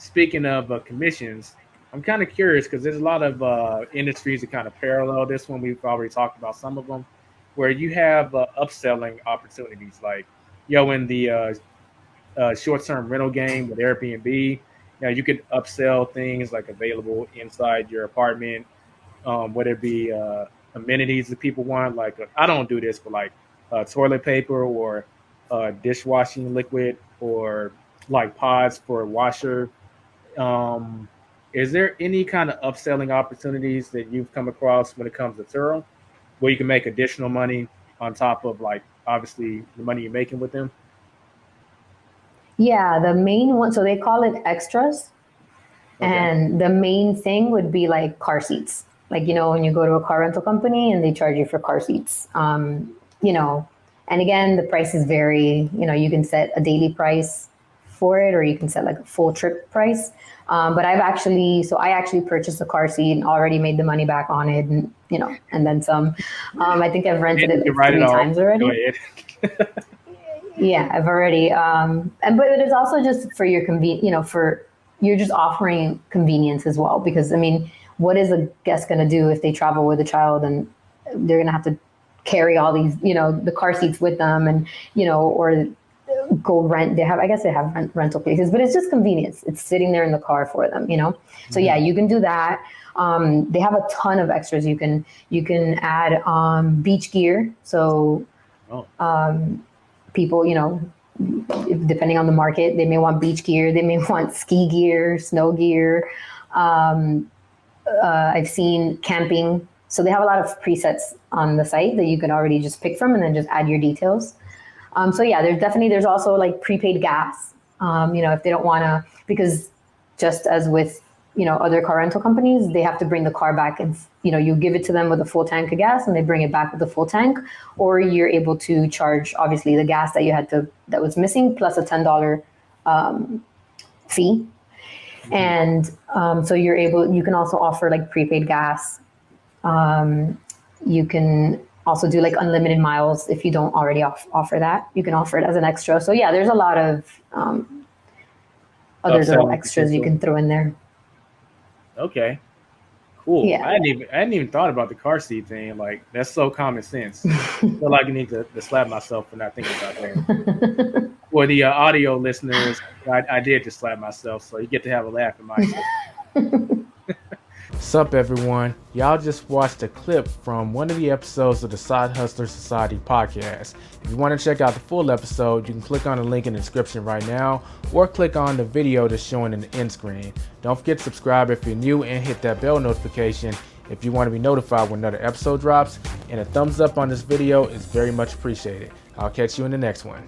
speaking of commissions, I'm kind of curious because there's a lot of industries that kind of parallel this one. We've already talked about some of them, where you have upselling opportunities, like in the short-term rental game with Airbnb. Now you could upsell things like available inside your apartment, whether it be amenities that people want. Like I don't do this, but like toilet paper or dishwashing liquid or like pods for a washer. Um, is there any kind of upselling opportunities that you've come across when it comes to Turo, where you can make additional money on top of like obviously the money you're making with them? Yeah, the main one, so they call it extras. Okay. And the main thing would be like car seats. Like, when you go to a car rental company and they charge you for car seats, and again, the prices vary. You can set a daily price for it, or you can set like a full trip price. But I actually purchased a car seat and already made the money back on it, and then some. I think I've rented And you it can like write it three off. times Go already. ahead. Yeah, I've already, but it's also just for your you're just offering convenience as well. Because I mean, what is a guest going to do if they travel with a child and they're going to have to carry all these, the car seats with them, and or go rent. I guess they have rental places, but it's just convenience. It's sitting there in the car for them. So yeah, you can do that. They have a ton of extras. You can add beach gear. So Oh, people, depending on the market, they may want beach gear, they may want ski gear, snow gear. I've seen camping. So they have a lot of presets on the site that you can already just pick from and then just add your details. So yeah, there's also like prepaid gas. If they don't want to, because just as with, other car rental companies, they have to bring the car back and, you give it to them with a full tank of gas and they bring it back with a full tank, or you're able to charge obviously the gas that was missing plus a $10 fee. And so you can also offer like prepaid gas. You can also do like unlimited miles if you don't already offer that. You can offer it as an extra. So yeah, there's a lot of other little upselling extras you potential. can throw in there. Okay. Cool. Yeah. I hadn't even thought about the car seat thing. Like that's so common sense. I feel like I need to slap myself for not thinking about that. For the audio listeners, I did just slap myself, so you get to have a laugh at my expense. Sup everyone, y'all just watched a clip from one of the episodes of the Side Hustler Society podcast. If you want to check out the full episode, you can click on the link in the description right now, or click on the video that's showing in the end screen. Don't forget to subscribe if you're new and hit that bell notification if you want to be notified when another episode drops, and a thumbs up on this video is very much appreciated. I'll catch you in the next one.